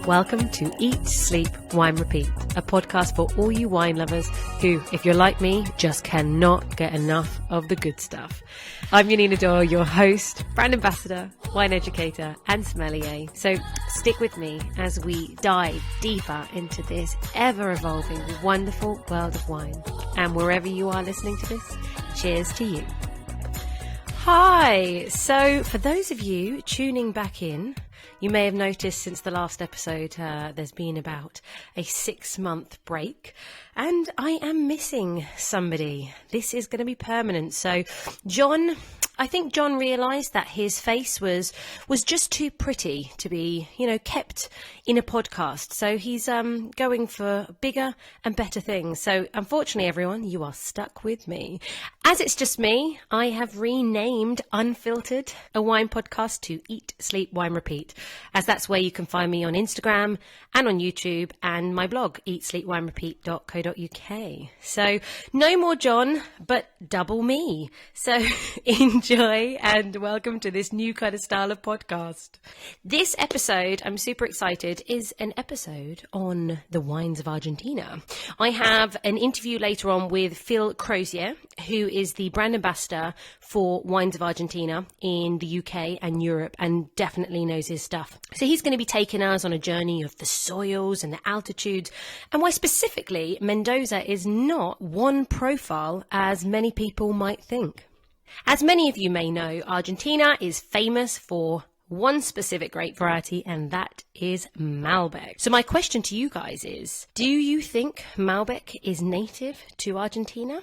Welcome to Eat, Sleep, Wine, Repeat, a podcast for all you wine lovers who, if you're like me, just cannot get enough of the good stuff. I'm Janina, your host, brand ambassador, wine educator, and sommelier. So stick with me as we dive deeper into this ever-evolving, wonderful world of wine. And wherever you are listening to this, cheers to you. Hi! So for those of you tuning back in, you may have noticed since the last episode there's been about a 6-month break, and I am missing somebody. This is going to be permanent. So I think John realised that his face was just too pretty to be, kept in a podcast. So he's going for bigger and better things. So unfortunately, everyone, you are stuck with me. As it's just me, I have renamed Unfiltered, a wine podcast, to Eat, Sleep, Wine, Repeat, as that's where you can find me on Instagram and on YouTube and my blog, eatsleepwinerepeat.co.uk. So no more John, but double me. So enjoy and welcome to this new kind of style of podcast. This episode, I'm super excited, is an episode on the wines of Argentina. I have an interview later on with Phil Crozier, who is the brand ambassador for Wines of Argentina in the UK and Europe, and definitely knows his stuff. So he's going to be taking us on a journey of the soils and the altitudes, and why specifically Mendoza is not one profile as many people might think. As many of you may know, Argentina is famous for one specific grape variety, and that is Malbec. So my question to you guys is, do you think Malbec is native to Argentina?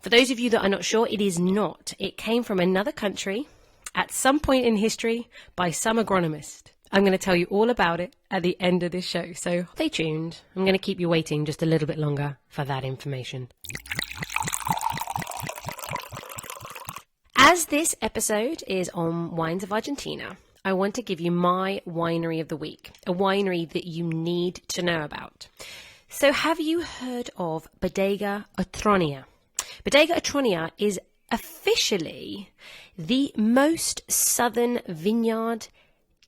For those of you that are not sure, it is not. It came from another country at some point in history by some agronomist. I'm going to tell you all about it at the end of this show, so stay tuned. I'm going to keep you waiting just a little bit longer for that information. As this episode is on Wines of Argentina, I want to give you my winery of the week, a winery that you need to know about. So have you heard of Bodega Otronia? Bodega Otronia is officially the most southern vineyard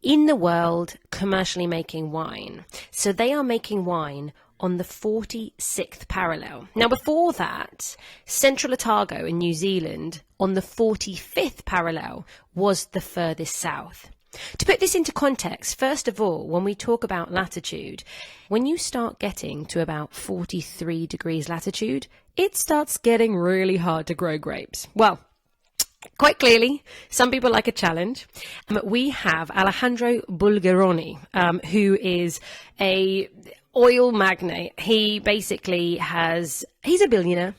in the world commercially making wine. So they are making wine on the 46th parallel. Now before that, Central Otago in New Zealand on the 45th parallel was the furthest south. To put this into context, first of all, when we talk about latitude, when you start getting to about 43 degrees latitude, it starts getting really hard to grow grapes. Well, quite clearly, some people like a challenge. We have Alejandro Bulgaroni, who is a oil magnate. He basically he's a billionaire,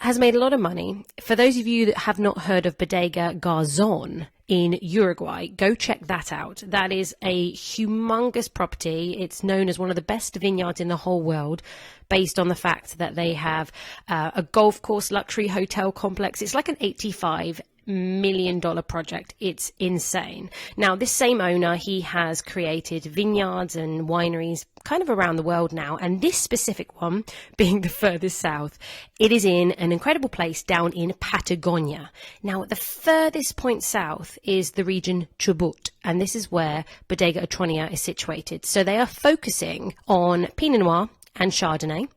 has made a lot of money. For those of you that have not heard of Bodega Garzon in Uruguay, go check that out. That is a humongous property. It's known as one of the best vineyards in the whole world, based on the fact that they have a golf course luxury hotel complex. It's like an $85 million project. It's insane. Now, this same owner, he has created vineyards and wineries kind of around the world now, and this specific one being the furthest south, it is in an incredible place down in Patagonia. Now, the furthest point south is the region Chubut, and this is where Bodega Otronia is situated. So they are focusing on Pinot Noir and Chardonnay.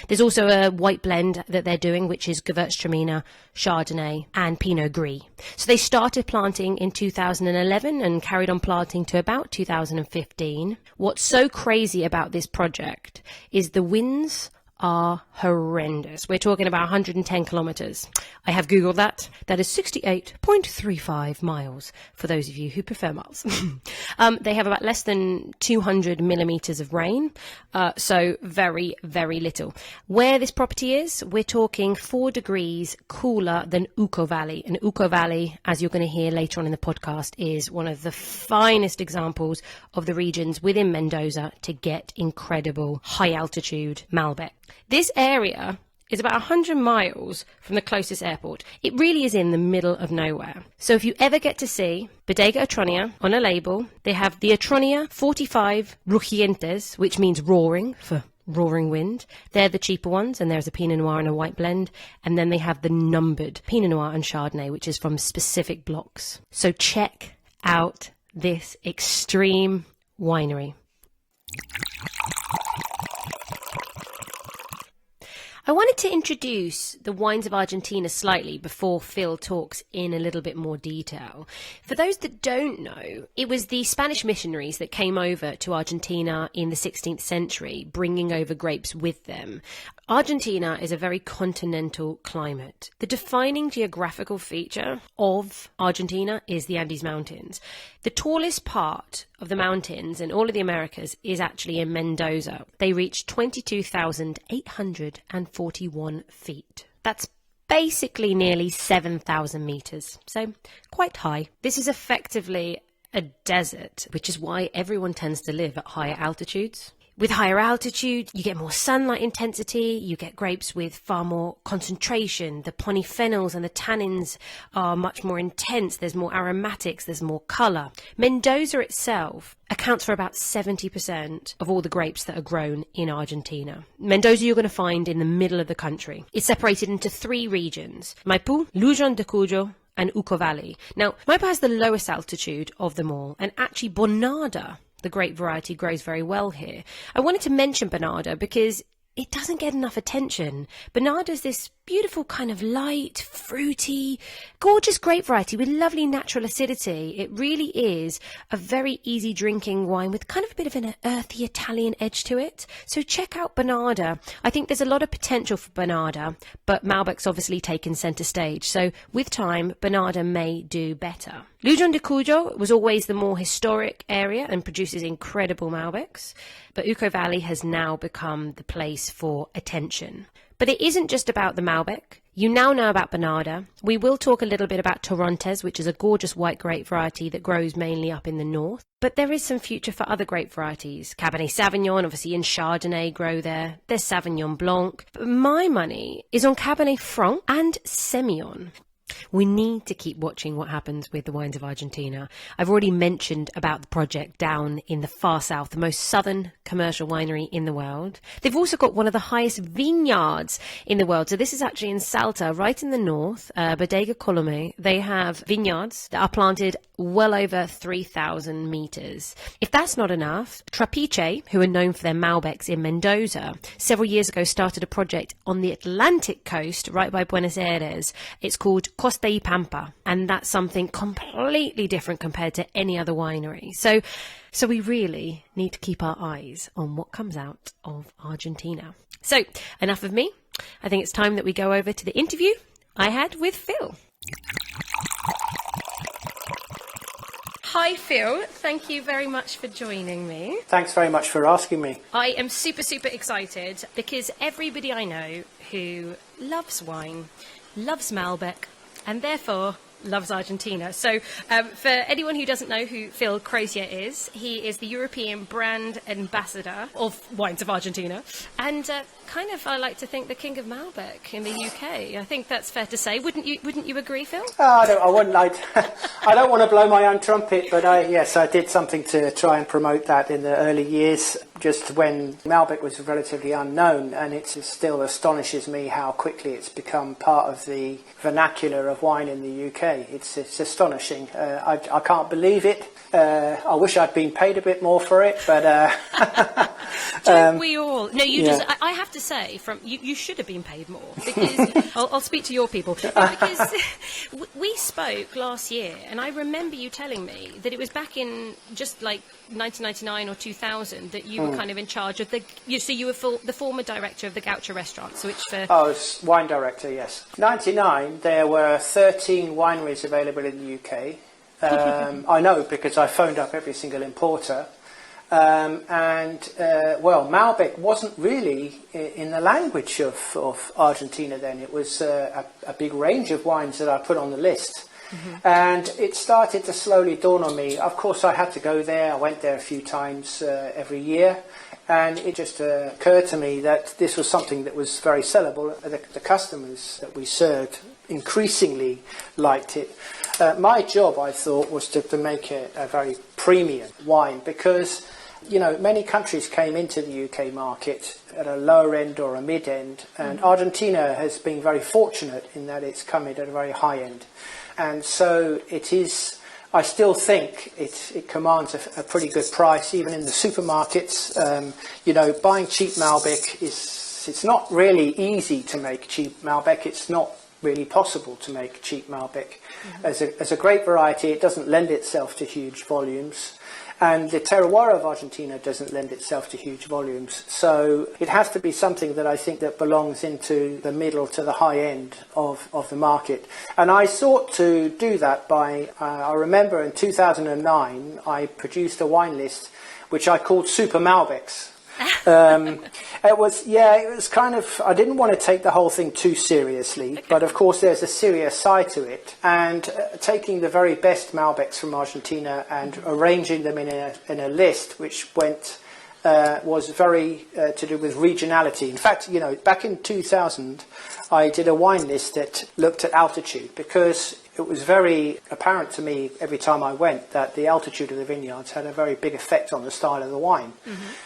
There's also a white blend that they're doing, which is Gewürztraminer, Chardonnay and Pinot Gris. So they started planting in 2011 and carried on planting to about 2015. What's so crazy about this project is the winds are horrendous. We're talking about 110 kilometers. I have Googled that. That is 68.35 miles for those of you who prefer miles. They have about less than 200 millimeters of rain. So very, very little. Where this property is, we're talking 4 degrees cooler than Oca Valley. And Oca Valley, as you're going to hear later on in the podcast, is one of the finest examples of the regions within Mendoza to get incredible high altitude Malbec. This area is about 100 miles from the closest airport. It really is in the middle of nowhere. So if you ever get to see Bodega Otronia on a label, they have the Otronia 45 Rugientes, which means roaring for roaring wind. They're the cheaper ones, and there's a Pinot Noir and a white blend. And then they have the numbered Pinot Noir and Chardonnay, which is from specific blocks. So check out this extreme winery. I wanted to introduce the Wines of Argentina slightly before Phil talks in a little bit more detail. For those that don't know, it was the Spanish missionaries that came over to Argentina in the 16th century, bringing over grapes with them. Argentina is a very continental climate. The defining geographical feature of Argentina is the Andes Mountains. The tallest part of the mountains in all of the Americas is actually in Mendoza. They reach 22,841 feet. That's basically nearly 7,000 meters, so quite high. This is effectively a desert, which is why everyone tends to live at higher altitudes. With higher altitude, you get more sunlight intensity, you get grapes with far more concentration. The polyphenols and the tannins are much more intense. There's more aromatics, there's more colour. Mendoza itself accounts for about 70% of all the grapes that are grown in Argentina. Mendoza you're going to find in the middle of the country. It's separated into 3 regions: Maipú, Lujan de Cuyo, and Oca Valley. Now, Maipú has the lowest altitude of them all, and actually Bonarda, the grape variety, grows very well here. I wanted to mention Bonarda because it doesn't get enough attention. Bonarda is this beautiful kind of light, fruity, gorgeous grape variety with lovely natural acidity. It really is a very easy drinking wine with kind of a bit of an earthy Italian edge to it. So check out Bonarda. I think there's a lot of potential for Bonarda, but Malbec's obviously taken centre stage. So with time, Bonarda may do better. Lujan de Cuyo was always the more historic area and produces incredible Malbecs, but Oca Valley has now become the place for attention. But it isn't just about the Malbec. You now know about Bonarda. We will talk a little bit about Torrontés, which is a gorgeous white grape variety that grows mainly up in the north. But there is some future for other grape varieties. Cabernet Sauvignon, obviously, and Chardonnay grow there. There's Sauvignon Blanc. But my money is on Cabernet Franc and Semillon. We need to keep watching what happens with the Wines of Argentina. I've already mentioned about the project down in the far south, the most southern commercial winery in the world. They've also got one of the highest vineyards in the world. So this is actually in Salta, right in the north, Bodega Otronia. They have vineyards that are planted well over 3,000 meters. If that's not enough, Trapiche, who are known for their Malbecs in Mendoza, several years ago started a project on the Atlantic coast right by Buenos Aires. It's called Costa y Pampa, and that's something completely different compared to any other winery. So we really need to keep our eyes on what comes out of Argentina. So enough of me. I think it's time that we go over to the interview I had with Phil. Hi Phil, thank you very much for joining me. Thanks very much for asking me. I am super excited because everybody I know who loves wine, loves Malbec, and therefore loves Argentina. So for anyone who doesn't know who Phil Crozier is, he is the European brand ambassador of Wines of Argentina, and kind of, I like to think, the king of Malbec in the UK. I think that's fair to say. Wouldn't you agree, Phil? I wouldn't like. I don't want to blow my own trumpet, but I did something to try and promote that in the early years, just when Malbec was relatively unknown, and it still astonishes me how quickly it's become part of the vernacular of wine in the UK. It's astonishing. I can't believe it. I wish I'd been paid a bit more for it, but don't we all? No, you yeah. just. I have to say, you should have been paid more, because I'll speak to your people, because we spoke last year, and I remember you telling me that it was back in just like 1999 or 2000 that you were kind of in charge of so you were the former director of the Gaucho restaurant. So which for I was wine director, yes. 99, there were 13 wineries available in the UK. I know because I phoned up every single importer. Malbec wasn't really in the language of Argentina then. It was a big range of wines that I put on the list. Mm-hmm. And it started to slowly dawn on me. Of course, I had to go there. I went there a few times every year. And it just occurred to me that this was something that was very sellable. The customers that we served increasingly liked it. My job, I thought, was to make it a very premium wine because, many countries came into the UK market at a lower end or a mid end, and Argentina has been very fortunate in that it's come in at a very high end. And so it is I still think it commands a pretty good price, even in the supermarkets. Buying cheap Malbec it's not really easy to make cheap Malbec. It's not really possible to make cheap Malbec. As a grape variety, it doesn't lend itself to huge volumes. And the terroir of Argentina doesn't lend itself to huge volumes. So it has to be something that I think that belongs into the middle to the high end of the market. And I sought to do that by, I remember in 2009, I produced a wine list which I called Super Malbecs. It was kind of, I didn't want to take the whole thing too seriously, but of course there's a serious side to it, and taking the very best Malbecs from Argentina and arranging them in a list which was very to do with regionality. In fact, back in 2000 I did a wine list that looked at altitude, because it was very apparent to me every time I went that the altitude of the vineyards had a very big effect on the style of the wine.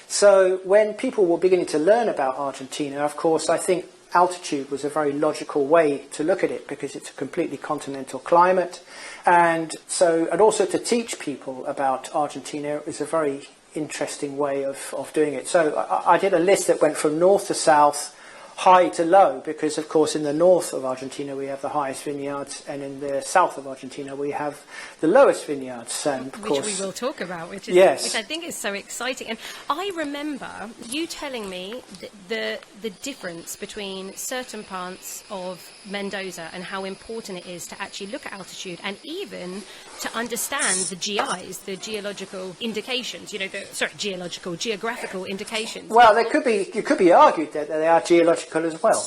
So when people were beginning to learn about Argentina, of course, I think altitude was a very logical way to look at it, because it's a completely continental climate. And also to teach people about Argentina is a very interesting way of doing it. So I did a list that went from north to south, high to low, because of course in the north of Argentina we have the highest vineyards, and in the south of Argentina we have the lowest vineyards, and of which course we will talk about, which I think is so exciting. And I remember you telling me the difference between certain parts of Mendoza and how important it is to actually look at altitude, and even to understand the GIs, the geological indications, geographical indications. Well, it could be argued that they are geological as well,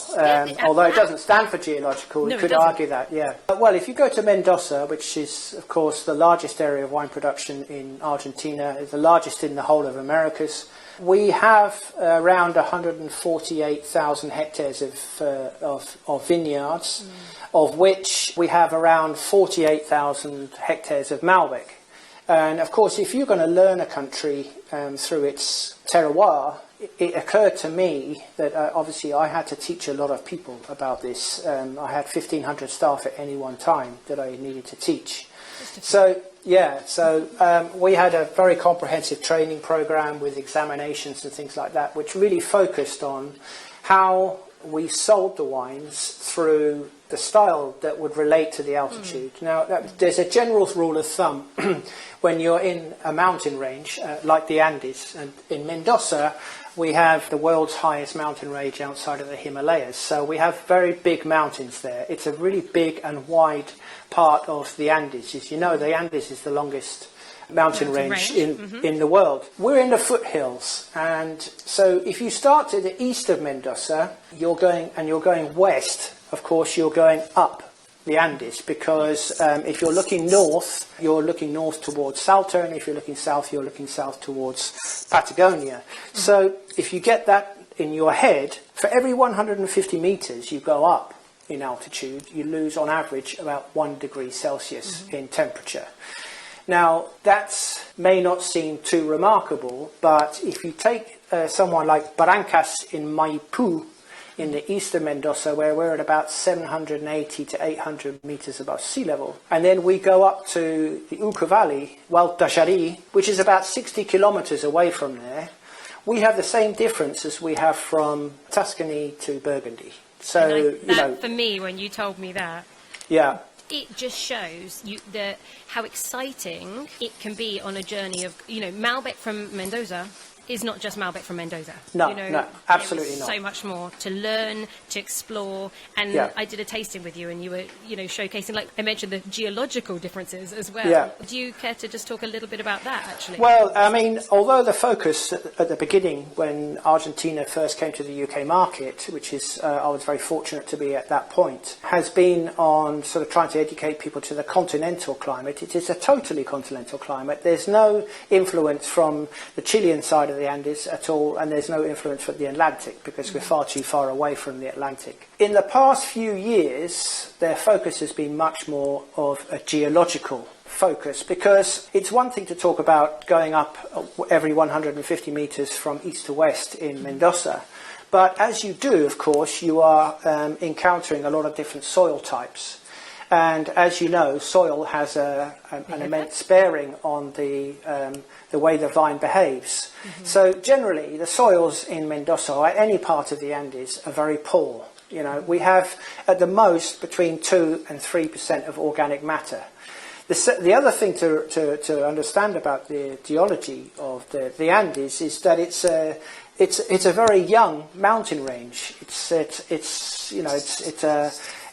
although it doesn't stand for geological. You could argue that, yeah. Well, if you go to Mendoza, which is, of course, the largest area of wine production in Argentina, the largest in the whole of Americas, we have around 148,000 hectares of vineyards, of which we have around 48,000 hectares of Malbec. And of course, if you're going to learn a country through its terroir, it occurred to me that obviously I had to teach a lot of people about this. I had 1,500 staff at any one time that I needed to teach. So we had a very comprehensive training program with examinations and things like that, which really focused on how we sold the wines through the style that would relate to the altitude. Now, there's a general rule of thumb when you're in a mountain range like the Andes, and in Mendoza we have the world's highest mountain range outside of the Himalayas. So we have very big mountains there. It's a really big and wide part of the Andes. As you know, the Andes is the longest mountain range in the world. We're in the foothills, and so if you start to the east of Mendoza, you're going west. Of course, you're going up the Andes, because if you're looking north towards Salta, and if you're looking south towards Patagonia. So if you get that in your head, for every 150 meters you go up in altitude, you lose on average about 1 degree Celsius in temperature. Now, that may not seem too remarkable, but if you take someone like Barrancas in Maipú, in the east of Mendoza, where we're at about 780 to 800 meters above sea level, and then we go up to the Oca Valley, Tajari, which is about 60 kilometers away from there, we have the same difference as we have from Tuscany to Burgundy. So, for me, when you told me that, it just shows how exciting it can be on a journey of, Malbec from Mendoza is not just Malbec from Mendoza. No, absolutely not. So much more to learn, to explore, and I did a tasting with you, and you were, showcasing, like I mentioned, the geological differences as well. Yeah. Do you care to just talk a little bit about that, actually? Well, I mean, although the focus at the beginning, when Argentina first came to the UK market, which is, I was very fortunate to be at that point, has been on sort of trying to educate people to the continental climate. It is a totally continental climate. There's no influence from the Chilean side of the Andes at all, and there's no influence from the Atlantic, because we're far too far away from the Atlantic. In the past few years, their focus has been much more of a geological focus, because it's one thing to talk about going up every 150 meters from east to west in Mendoza, but as you do, of course, you are encountering a lot of different soil types. And as you know, soil has an immense bearing on the way the vine behaves. So generally, the soils in Mendoza or any part of the Andes are very poor. You know, we have at the most between 2 and 3% of organic matter. The other thing to understand about the geology of the Andes is that it's a very young mountain range.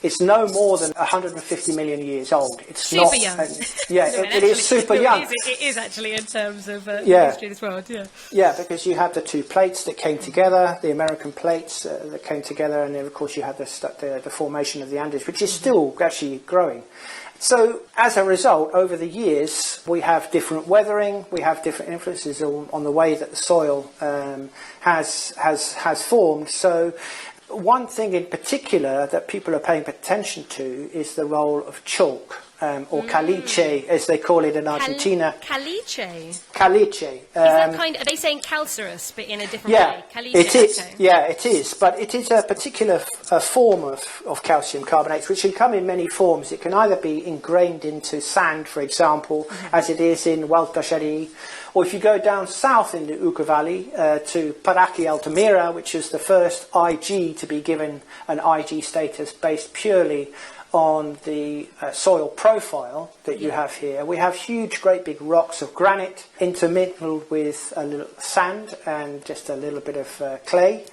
It's no more than 150 million years old. It's super not young. It is super young. It is actually in terms of the history of this world. Yeah, because you have the two plates that came together, the American plates that came together, and then of course you have the formation of the Andes, which is still actually growing. So as a result, over the years, we have different weathering, we have different influences on the way that the soil has formed. So one thing in particular that people are paying attention to is the role of chalk, or caliche, as they call it in Argentina. Caliche? Caliche. Is that are they saying calcareous, but in a different way? Caliche, it is. okay. Yeah, it is. But it is a particular form of calcium carbonate, which can come in many forms. It can either be ingrained into sand, for example, as it is in Hualtajari, or if you go down south in the Oca Valley to Paraque Altamira, which is the first IG to be given an IG status based purely on the soil profile that you have here. We have huge, great big rocks of granite intermingled with a little sand and just a little bit of clay.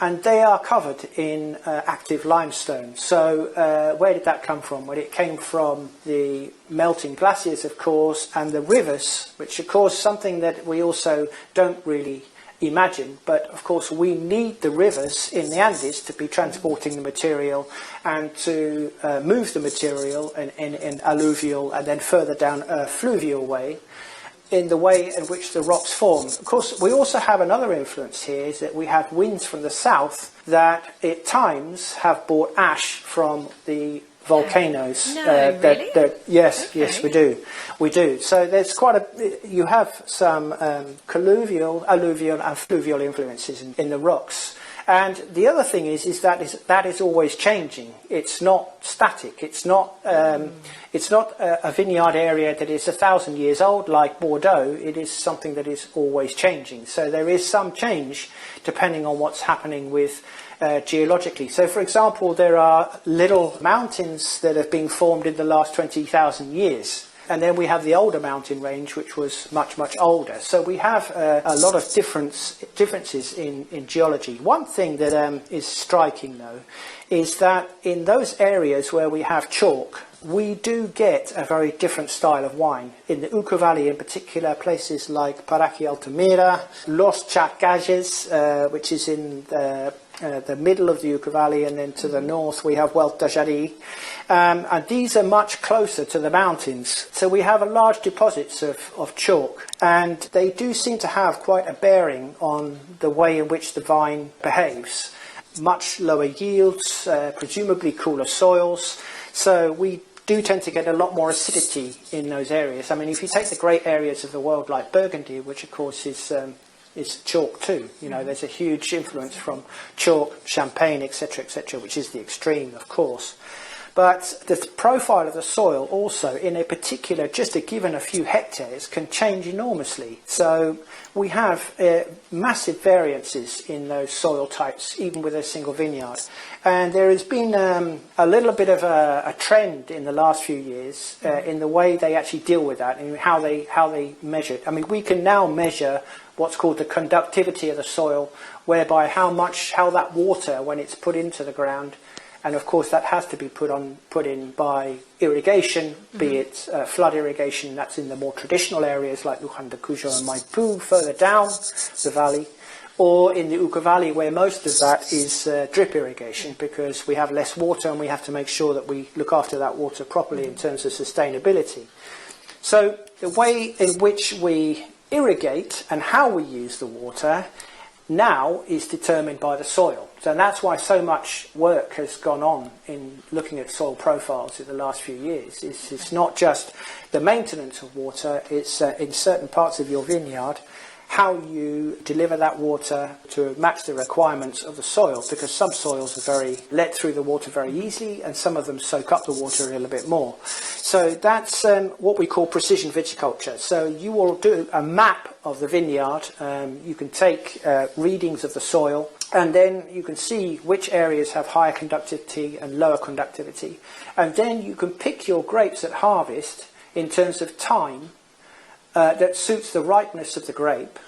And they are covered in active limestone. So where did that come from? Well, it came from the melting glaciers, of course, and the rivers, which of course something that we also don't really imagine, but of course we need the rivers in the Andes to be transporting the material and to move the material in alluvial and then further down a fluvial way, in the way in which the rocks form. Of course, we also have another influence here, is that we have winds from the south that at times have brought ash from the volcanoes. Really? Yes, we do. So there's you have some colluvial, alluvial and fluvial influences in the rocks. And the other thing is that is always changing. It's not static. It's not a vineyard area that is 1,000 years old like Bordeaux. It is something that is always changing. So there is some change depending on what's happening with geologically. So, for example, there are little mountains that have been formed in the last 20,000 years. And then we have the older mountain range, which was much, much older. So we have a lot of differences in geology. One thing that is striking, though, is that in those areas where we have chalk, we do get a very different style of wine. In the Oca Valley in particular, places like Paraque Altamira, Los Chacajes, which is in the middle of the Oca Valley, and then to the north we have Hualtajari. And these are much closer to the mountains. So we have a large deposits of chalk, and they do seem to have quite a bearing on the way in which the vine behaves. Much lower yields, presumably cooler soils. So we do tend to get a lot more acidity in those areas. I mean, if you take the great areas of the world like Burgundy, which of course is chalk too. You know, there's a huge influence from chalk, champagne, etc., which is the extreme, of course. But the profile of the soil also, in a particular, just a given a few hectares, can change enormously. So we have massive variances in those soil types, even with a single vineyard. And there has been a little bit of a trend in the last few years in the way they actually deal with that and how they measure it. I mean, we can now measure what's called the conductivity of the soil, whereby how that water, when it's put into the ground, and of course that has to be put in by irrigation, be it flood irrigation, that's in the more traditional areas like Luján de Cuyo and Maipú, further down the valley, or in the Oca Valley where most of that is drip irrigation, because we have less water and we have to make sure that we look after that water properly in terms of sustainability. So the way in which we irrigate and how we use the water now is determined by the soil. So that's why so much work has gone on in looking at soil profiles in the last few years. It's not just the maintenance of water, it's in certain parts of your vineyard, how you deliver that water to match the requirements of the soil, because some soils are let through the water very easily, and some of them soak up the water a little bit more. So that's what we call precision viticulture. So you will do a map of the vineyard. You can take readings of the soil, and then you can see which areas have higher conductivity and lower conductivity. And then you can pick your grapes at harvest in terms of time that suits the ripeness of the grape,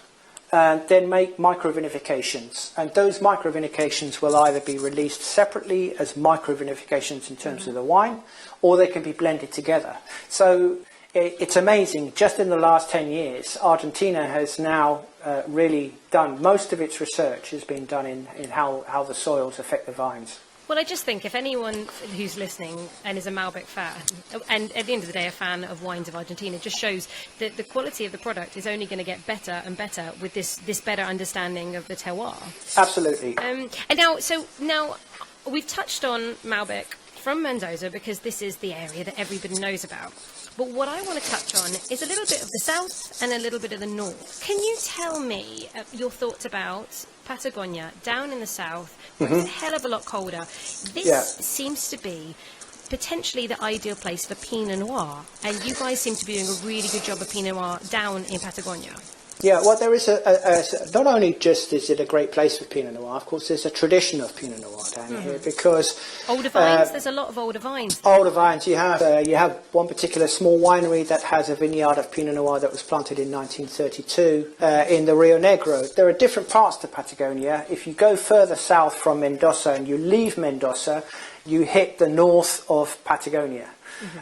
and then make microvinifications. And those microvinifications will either be released separately as microvinifications in terms of the wine, or they can be blended together. So it's amazing. Just in the last 10 years, Argentina has now really done, most of its research has been done in how the soils affect the vines. Well, I just think if anyone who's listening and is a Malbec fan, and at the end of the day a fan of Wines of Argentina, just shows that the quality of the product is only going to get better and better with this better understanding of the terroir. Absolutely. And now we've touched on Malbec from Mendoza because this is the area that everybody knows about. But what I want to touch on is a little bit of the south and a little bit of the north. Can you tell me your thoughts about Patagonia down in the south, where it's a hell of a lot colder? This seems to be potentially the ideal place for Pinot Noir, and you guys seem to be doing a really good job of Pinot Noir down in Patagonia. Yeah, well, there is not only just is it a great place for Pinot Noir, of course, there's a tradition of Pinot Noir down here, because older vines. There's a lot of older vines. Older vines. You have one particular small winery that has a vineyard of Pinot Noir that was planted in 1932 in the Rio Negro. There are different parts to Patagonia. If you go further south from Mendoza and you leave Mendoza, you hit the north of Patagonia.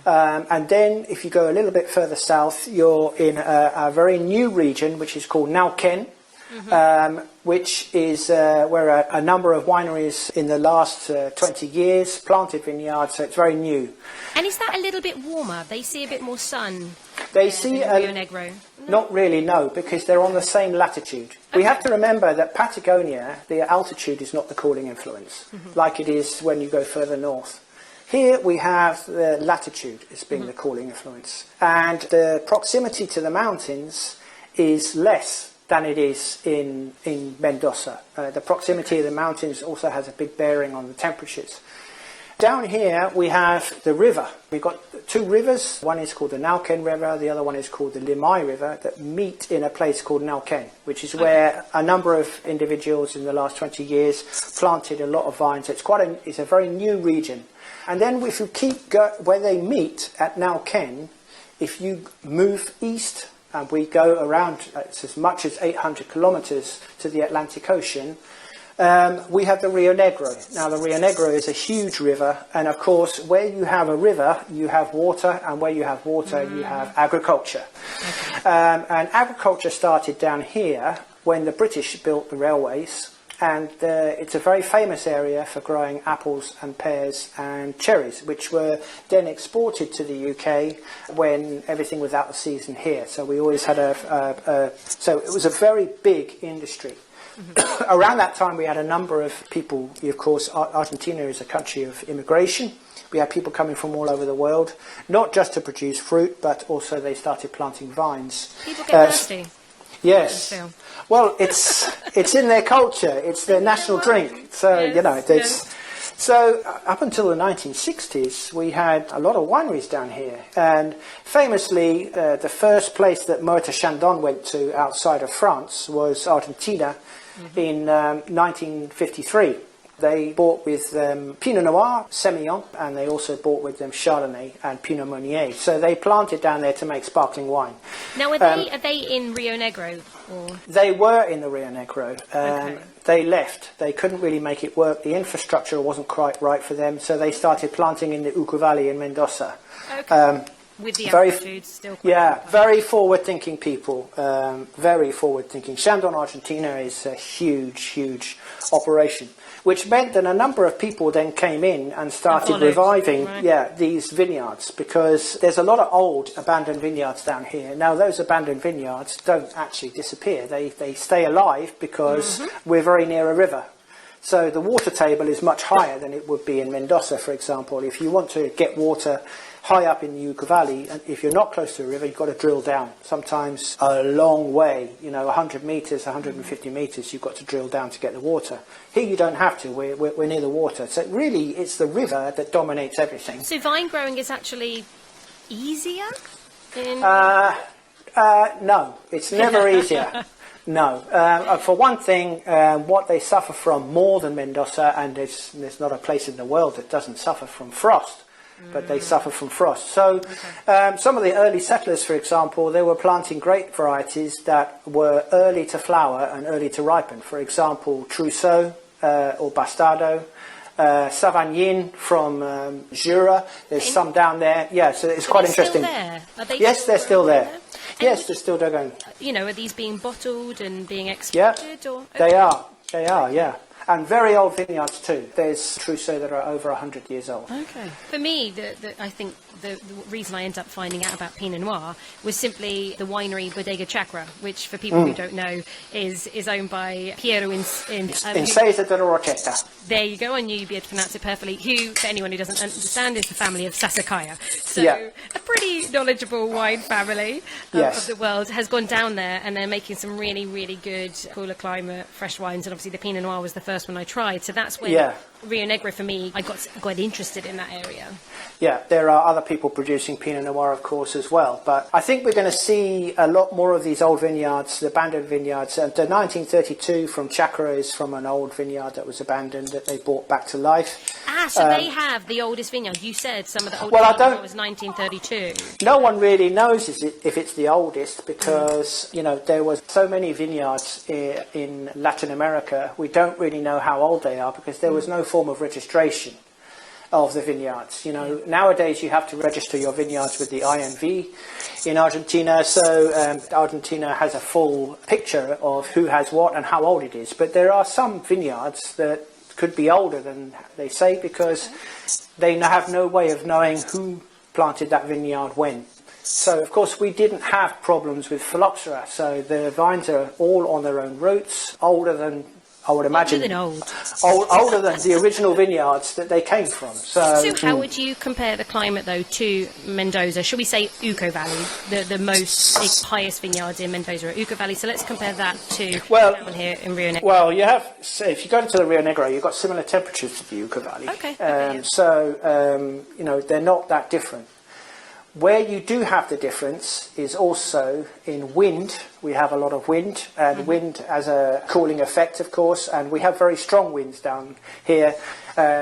And then if you go a little bit further south, you're in a very new region, which is called Neuquén, which is where a number of wineries in the last 20 years planted vineyards, so it's very new. And is that a little bit warmer? They see a bit more sun. They see Rio Negro. No? Not really, no, because they're on the same latitude. We have to remember that Patagonia, the altitude is not the cooling influence, like it is when you go further north. Here we have the latitude as being the cooling influence, and the proximity to the mountains is less than it is in Mendoza. The proximity of the mountains also has a big bearing on the temperatures. Down here we have the river. We've got two rivers. One is called the Neuquén River, the other one is called the Limay River, that meet in a place called Neuquén, which is where a number of individuals in the last 20 years planted a lot of vines. It's a very new region. And then if you where they meet at Neuquén, if you move east, and we go around as much as 800 kilometers to the Atlantic Ocean, we have the Rio Negro. Now, the Rio Negro is a huge river, and of course, where you have a river, you have water, and where you have water, you have agriculture. And agriculture started down here when the British built the railways, and it's a very famous area for growing apples and pears and cherries, which were then exported to the UK when everything was out of season here. So we always had so it was a very big industry. Around that time, we had a number of people. Of course, Argentina is a country of immigration. We had people coming from all over the world, not just to produce fruit, but also they started planting vines. People get thirsty. Yes. Well, it's in their culture. It's their national drink. So, So up until the 1960s, we had a lot of wineries down here. And famously, the first place that Moët Chandon went to outside of France was Argentina in 1953. They bought with them Pinot Noir, Semillon, and they also bought with them Chardonnay and Pinot Meunier. So they planted down there to make sparkling wine. Now, are they in Rio Negro? Or? They were in the Rio Negro. They left. They couldn't really make it work. The infrastructure wasn't quite right for them, so they started planting in the Oca Valley in Mendoza. Okay. With the altitude still quite very forward-thinking people. Very forward-thinking. Chandon Argentina is a huge, huge operation, which meant that a number of people then came in and started reviving these vineyards, because there's a lot of old abandoned vineyards down here. Now, those abandoned vineyards don't actually disappear. They stay alive because we're very near a river. So the water table is much higher than it would be in Mendoza, for example. If you want to get water high up in the Oca Valley, and if you're not close to a river, you've got to drill down. Sometimes a long way, 100 metres, 150 metres, you've got to drill down to get the water. Here you don't have to, we're near the water. So really, it's the river that dominates everything. So vine growing is actually easier? No, it's never easier. No. For one thing, what they suffer from more than Mendoza, and there's not a place in the world that doesn't suffer from frost, but they suffer from frost. So some of the early settlers, for example, they were planting grape varieties that were early to flower and early to ripen. For example, Trousseau or Bastardo. Savagnin from Jura. There's some down there. Yeah, so it's quite interesting. There? Are they yes, they're still there. Yes, they're still going. Are these being bottled and being exported? Yeah, or? They are, yeah. And very old vineyards too. There's Trousseau that are over 100 years old. Okay. For me, I think the reason I ended up finding out about Pinot Noir was simply the winery Bodega Chacra, which, for people who don't know, is owned by Piero in Cesa de la Rochetta. There you go. I knew you'd be able to pronounce it perfectly. Who, for anyone who doesn't understand, is the family of Sassicaia. So a pretty knowledgeable wine family of the world has gone down there, and they're making some really, really good cooler climate fresh wines. And obviously the Pinot Noir was the first one I tried. So that's when Rio Negro, for me, I got interested in that area. Yeah, there are other people producing Pinot Noir, of course, as well. But I think we're going to see a lot more of these old vineyards, the abandoned vineyards. The 1932 from Chacra is from an old vineyard that was abandoned that they brought back to life. So they have the oldest vineyard. You said some of the oldest vineyard was 1932. No one really knows if it's the oldest because, there was so many vineyards in Latin America. We don't really know how old they are because there was no form of registration of the vineyards. Nowadays you have to register your vineyards with the INV in Argentina, so Argentina has a full picture of who has what and how old it is. But there are some vineyards that could be older than they say because they have no way of knowing who planted that vineyard when. So, of course, we didn't have problems with phylloxera, so the vines are all on their own roots, older than, I would imagine, older than the original vineyards that they came from. So how would you compare the climate, though, to Mendoza? Should we say Oca Valley, the most highest vineyards in Mendoza are Oca Valley? So let's compare that to down here in Rio Negro. Well, if you go into the Rio Negro, you've got similar temperatures to the Oca Valley. Okay. So, they're not that different. Where you do have the difference is also in wind. We have a lot of wind, and wind has a cooling effect, of course, and we have very strong winds down here.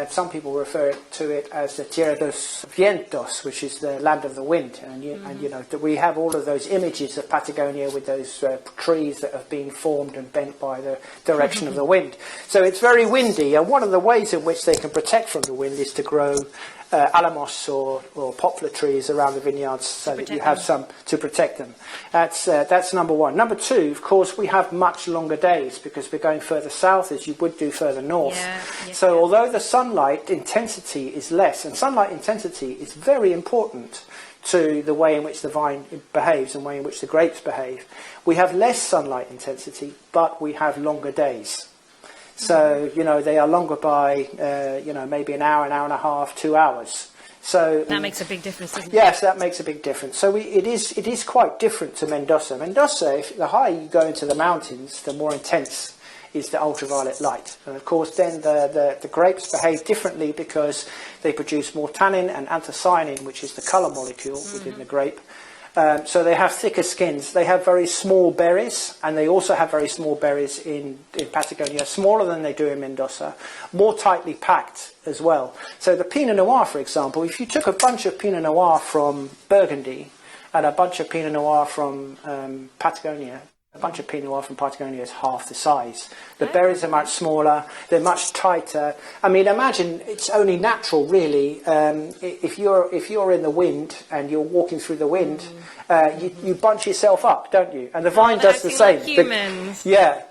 Some people refer to it as the Tierra dos Vientos, which is the land of the wind. And we have all of those images of Patagonia with those trees that have been formed and bent by the direction of the wind. So it's very windy, and one of the ways in which they can protect from the wind is to grow alamos or poplar trees around the vineyards so that you have some to protect them. That's number one. Number two, of course, we have much longer days because we're going further south as you would do further north. So although the sunlight intensity is less, and sunlight intensity is very important to the way in which the vine behaves and the way in which the grapes behave, we have less sunlight intensity, but we have longer days. So, they are longer by, maybe an hour and a half, 2 hours. So that makes a big difference, doesn't it? Yes, that makes a big difference. So it is quite different to Mendoza. Mendoza, the higher you go into the mountains, the more intense is the ultraviolet light. And of course, then the grapes behave differently because they produce more tannin and anthocyanin, which is the colour molecule within the grape. So they have thicker skins. They have very small berries, and they also have very small berries in Patagonia, smaller than they do in Mendoza, more tightly packed as well. So the Pinot Noir, for example, if you took a bunch of Pinot Noir from Burgundy and a bunch of Pinot Noir from Patagonia, a bunch of Pinot Noir from Patagonia is half the size. The berries are much smaller, they're much tighter. I mean, imagine it's only natural, really. If you're in the wind and you're walking through the wind, you bunch yourself up, don't you? And the vine does the same. Like humans.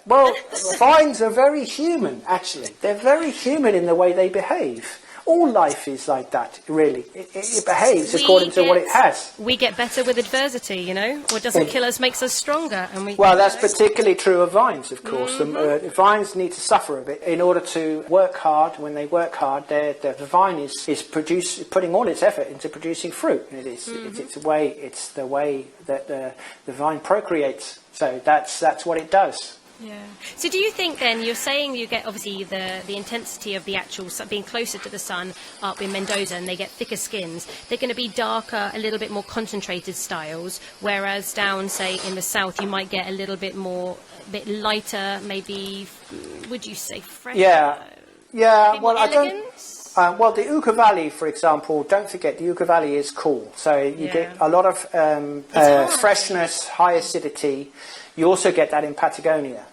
Well, vines are very human, actually. They're very human in the way they behave. All life is like that, really. It behaves according to what it has. We get better with adversity, you know. What doesn't kill us makes us stronger. And well, that's particularly true of vines, of course. The vines need to suffer a bit in order to work hard. When they work hard, the vine is putting all its effort into producing fruit. It's the way that the vine procreates. So that's what it does. Yeah. So do you think then, you're saying you get obviously the intensity of the actual being closer to the sun up in Mendoza, and they get thicker skins. They're going to be darker, a little bit more concentrated styles, whereas down, say, in the south, you might get a little bit more, a bit lighter, maybe, would you say fresh? Yeah. Well, I don't... Elegance? Well, the Oca Valley, for example, don't forget the Oca Valley is cool. So you get a lot of freshness, high acidity. You also get that in Patagonia.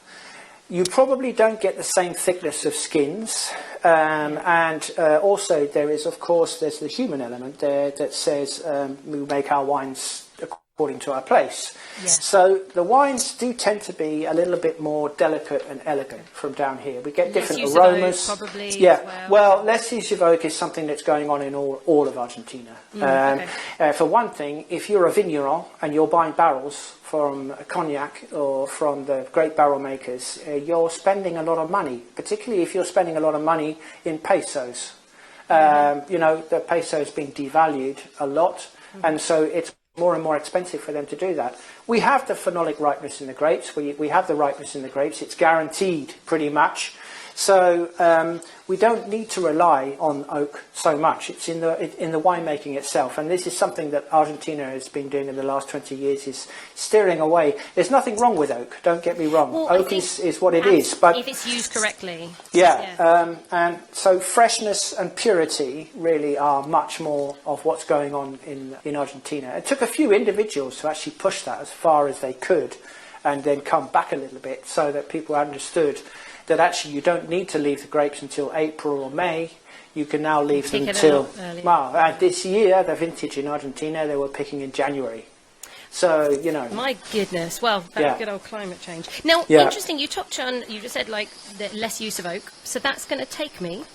You probably don't get the same thickness of skins. And also there's the human element there that says we make our wines according to our place. Yeah. So the wines do tend to be a little bit more delicate and elegant from down here. We get different aromas. Probably yeah. Well, less use of oak is something that's going on in all of Argentina. For one thing, if you're a vigneron and you're buying barrels from cognac or from the great barrel makers, you're spending a lot of money, particularly if you're spending a lot of money in pesos. The peso's been devalued a lot, and so it's more and more expensive for them to do that. We have the phenolic ripeness in the grapes. We have the ripeness in the grapes. It's guaranteed pretty much. So we don't need to rely on oak so much. It's in the winemaking itself, and this is something that Argentina has been doing in the last 20 years, is steering away. There's nothing wrong with oak, don't get me wrong. Well, oak is what it is. But if it's used correctly. And so freshness and purity really are much more of what's going on in Argentina. It took a few individuals to actually push that as far as they could, and then come back a little bit so that people understood that actually you don't need to leave the grapes until April or May. You can now leave them until... Well, this year, the vintage in Argentina, they were picking in January. So, you know... My goodness. Well, that's good old climate change. Now, interesting, you touched on, you just said, like, the less use of oak. So that's going to take me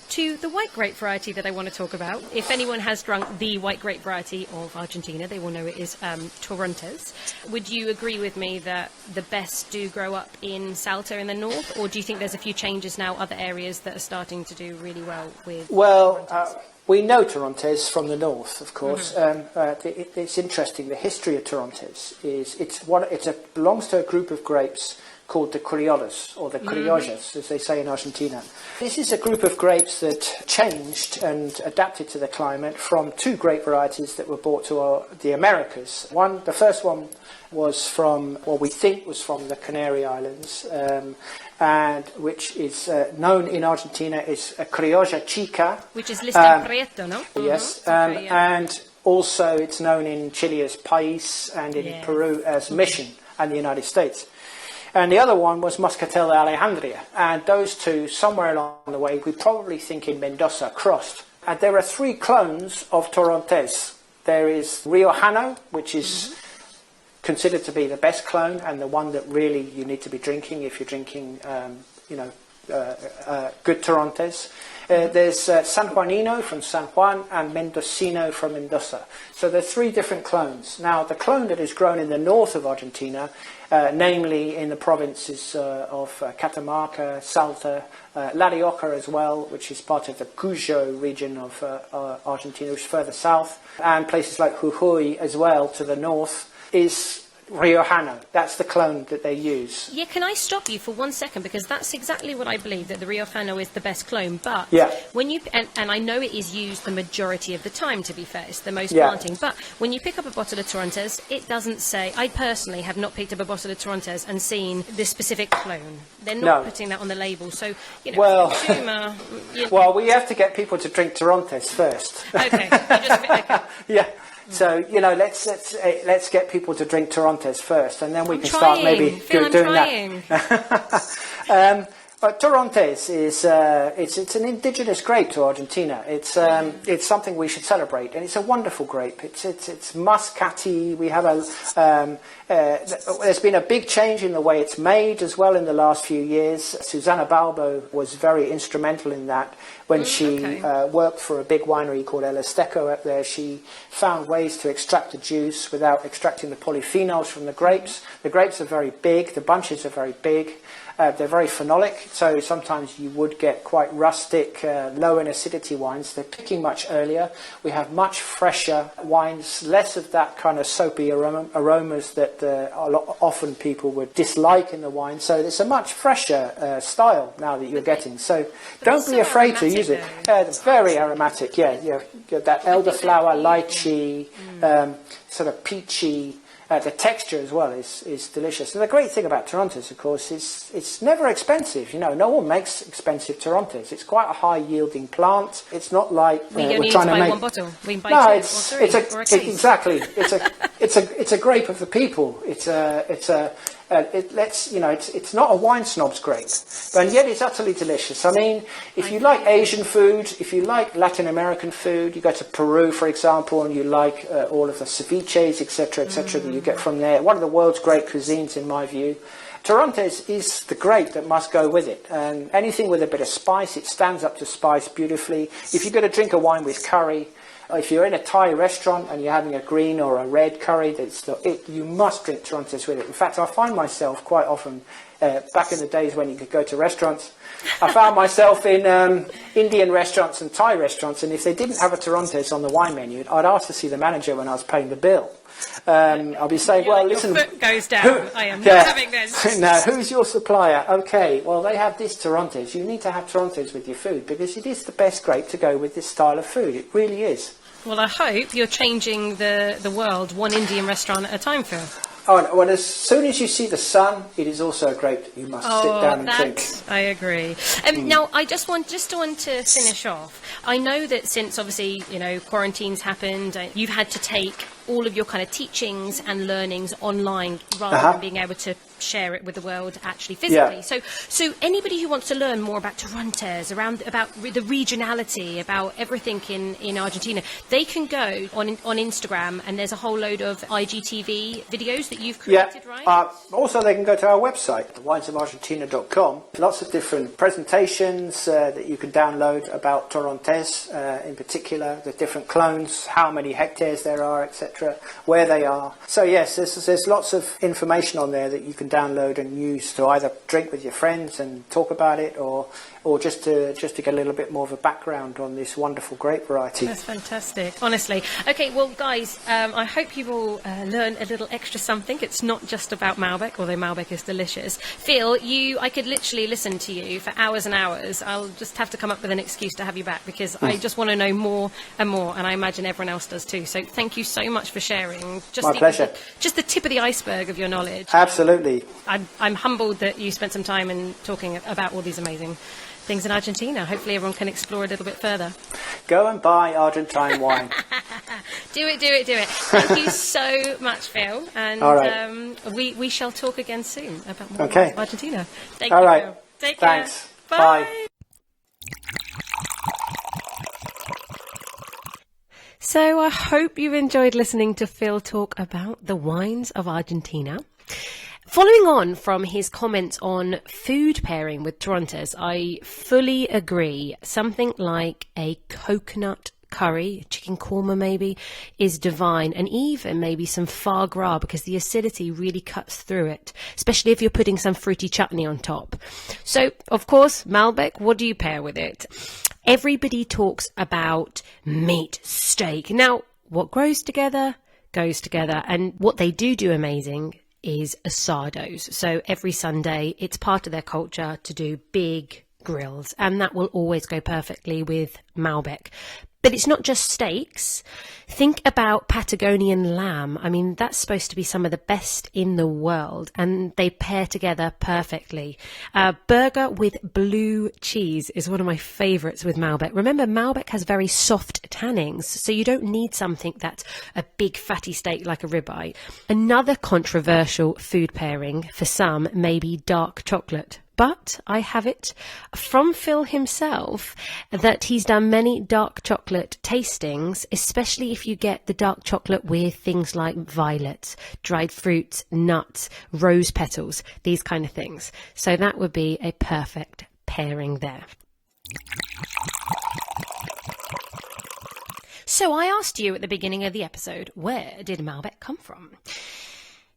to the white grape variety that I want to talk about. If anyone has drunk the white grape variety of Argentina, they will know it is Torrontés. Would you agree with me that the best do grow up in Salta in the north, or do you think there's a few changes now, other areas that are starting to do really well with we know Torrontés from the north, of course. It's interesting. The history of Torrontés is it belongs to a group of grapes called the criollas, or the criollas, as they say in Argentina. This is a group of grapes that changed and adapted to the climate from two grape varieties that were brought to the Americas. The first one was from, we think was from the Canary Islands, and which is known in Argentina as a criolla chica. Which is listed Prieto, no? Yes, and also it's known in Chile as País, and in Peru as Mission, and the United States. And the other one was Moscatel de Alejandría. And those two, somewhere along the way, we probably think in Mendoza, crossed. And there are three clones of Torrontés. There is Riojano, which is considered to be the best clone, and the one that really you need to be drinking if you're drinking, good Torrontés. There's San Juanino from San Juan and Mendocino from Mendoza. So there are three different clones. Now, the clone that is grown in the north of Argentina, namely in the provinces of Catamarca, Salta, La Rioja as well, which is part of the Cuyo region of Argentina, which is further south, and places like Jujuy as well to the north, is Riojano. That's the clone that they use. Yeah, can I stop you for 1 second? Because that's exactly what I believe, that the Riojano is the best clone. But when you, and I know it is used the majority of the time, to be fair, it's the most planting. But when you pick up a bottle of Torrontés, it doesn't say, I personally have not picked up a bottle of Torrontés and seen this specific clone. They're not putting that on the label. So, you know, consumer... Well, we have to get people to drink Torrontés first. Okay. So, you know, let's get people to drink Torrontés first, and then we can start maybe doing that. But Torrontés is it's an indigenous grape to Argentina. It's something we should celebrate, and it's a wonderful grape. It's muscatty. We have there's been a big change in the way it's made as well in the last few years. Susana Balbo was very instrumental in that, when she worked for a big winery called El Esteco up there. She found ways to extract the juice without extracting the polyphenols from the grapes. The grapes are very big, the bunches are very big. They're very phenolic, so sometimes you would get quite rustic, low in acidity wines. They're picking much earlier. We have much fresher wines, less of that kind of soapy aromas that often people would dislike in the wine. So it's a much fresher style now that you're getting. So don't be afraid to use it. It's very aromatic, you get that elderflower, lychee, sort of peachy. The texture as well is delicious. And the great thing about Torontes, of course, is it's never expensive. No one makes expensive Torontes. It's quite a high-yielding plant. It's not like we're trying to make one bottle. We can buy two or three. Exactly. It's a grape of the people. It's not a wine snob's grape, and yet it's utterly delicious. I mean, if you like Asian food, if you like Latin American food, you go to Peru, for example, and you like all of the ceviches, etc., that you get from there. One of the world's great cuisines, in my view. Torontes is the grape that must go with it. And anything with a bit of spice, it stands up to spice beautifully. If you're going to drink a wine with curry, if you're in a Thai restaurant and you're having a green or a red curry, you must drink Torontes with it. In fact, I find myself quite often, back in the days when you could go to restaurants, I found myself in Indian restaurants and Thai restaurants, and if they didn't have a Torontes on the wine menu, I'd ask to see the manager when I was paying the bill. I'll be saying, listen... Your foot goes down. I am not having this. Now, who's your supplier? Okay, well, they have this Torontes. You need to have Torontes with your food because it is the best grape to go with this style of food. It really is. Well, I hope you're changing the world one Indian restaurant at a time, Phil. Oh, well, as soon as you see the sun, it is also a grape that you must sit down and drink. I agree. Now, I just want to finish off. I know that since, obviously, quarantine's happened, you've had to take all of your kind of teachings and learnings online rather than being able to share it with the world actually physically. Yeah. So anybody who wants to learn more about Torontes, about the regionality, about everything in Argentina, they can go on Instagram, and there's a whole load of IGTV videos that you've created, right? Also, they can go to our website, winesofargentina.com. Lots of different presentations that you can download about Torontes in particular, the different clones, how many hectares there are, etc., where they are. So yes, there's lots of information on there that you can download and use to either drink with your friends and talk about it, or just to get a little bit more of a background on this wonderful grape variety. That's fantastic, honestly. Okay, well, guys, I hope you will learn a little extra something. It's not just about Malbec, although Malbec is delicious. Phil, I could literally listen to you for hours and hours. I'll just have to come up with an excuse to have you back because I just want to know more and more, and I imagine everyone else does too. So thank you so much for sharing. My pleasure. Just the tip of the iceberg of your knowledge. Absolutely. I'm humbled that you spent some time in talking about all these amazing things in Argentina. Hopefully everyone can explore a little bit further. Go and buy Argentine wine. Do it. Thank you so much, Phil. And all right. We shall talk again soon about more Argentina. Thank all you, right. Phil. Take Thanks. care. Bye. So I hope you've enjoyed listening to Phil talk about the wines of Argentina. Following on from his comments on food pairing with Torontes, I fully agree. Something like a coconut curry, chicken korma maybe, is divine, and even maybe some foie gras, because the acidity really cuts through it, especially if you're putting some fruity chutney on top. So, of course, Malbec, what do you pair with it? Everybody talks about meat, steak. Now, what grows together, goes together, and what they do amazing is asados. So every Sunday, it's part of their culture to do big grills, and that will always go perfectly with Malbec. But it's not just steaks. Think about Patagonian lamb. I mean, that's supposed to be some of the best in the world, and they pair together perfectly. Burger with blue cheese is one of my favourites with Malbec. Remember, Malbec has very soft tannins, so you don't need something that's a big fatty steak like a ribeye. Another controversial food pairing for some may be dark chocolate. But I have it from Phil himself that he's done many dark chocolate tastings, especially if you get the dark chocolate with things like violets, dried fruits, nuts, rose petals, these kind of things. So that would be a perfect pairing there. So I asked you at the beginning of the episode, where did Malbec come from?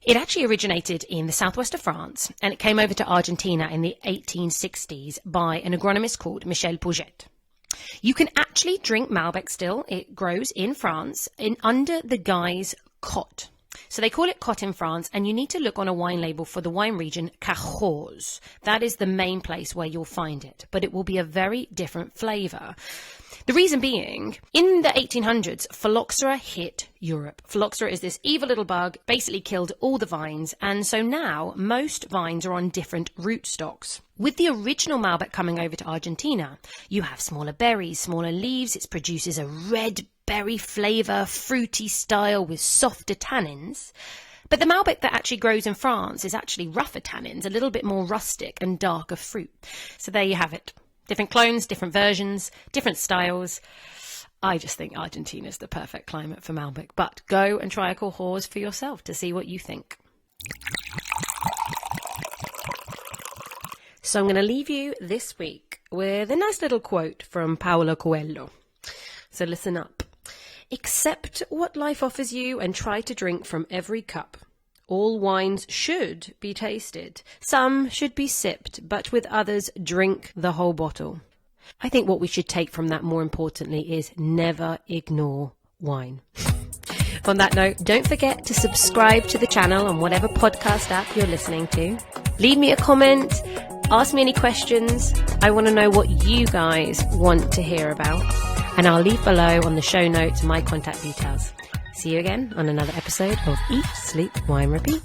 It actually originated in the southwest of France, and it came over to Argentina in the 1860s by an agronomist called Michel Pouget. You can actually drink Malbec still. It grows in France under the guise Cotte. So they call it Cotte in France, and you need to look on a wine label for the wine region Cahors. That is the main place where you'll find it, but it will be a very different flavour. The reason being, in the 1800s, phylloxera hit Europe. Phylloxera is this evil little bug, basically killed all the vines, and so now most vines are on different rootstocks. With the original Malbec coming over to Argentina, you have smaller berries, smaller leaves. It produces a red berry flavour, fruity style with softer tannins. But the Malbec that actually grows in France is actually rougher tannins, a little bit more rustic and darker fruit. So there you have it. Different clones, different versions, different styles. I just think Argentina is the perfect climate for Malbec. But go and try a Cahors for yourself to see what you think. So I'm going to leave you this week with a nice little quote from Paulo Coelho. So listen up. Accept what life offers you and try to drink from every cup. All wines should be tasted. Some should be sipped, but with others, drink the whole bottle. I think what we should take from that more importantly is never ignore wine. On that note, don't forget to subscribe to the channel on whatever podcast app you're listening to. Leave me a comment. Ask me any questions. I want to know what you guys want to hear about. And I'll leave below on the show notes my contact details. See you again on another episode of Eat, Sleep, Wine, Repeat.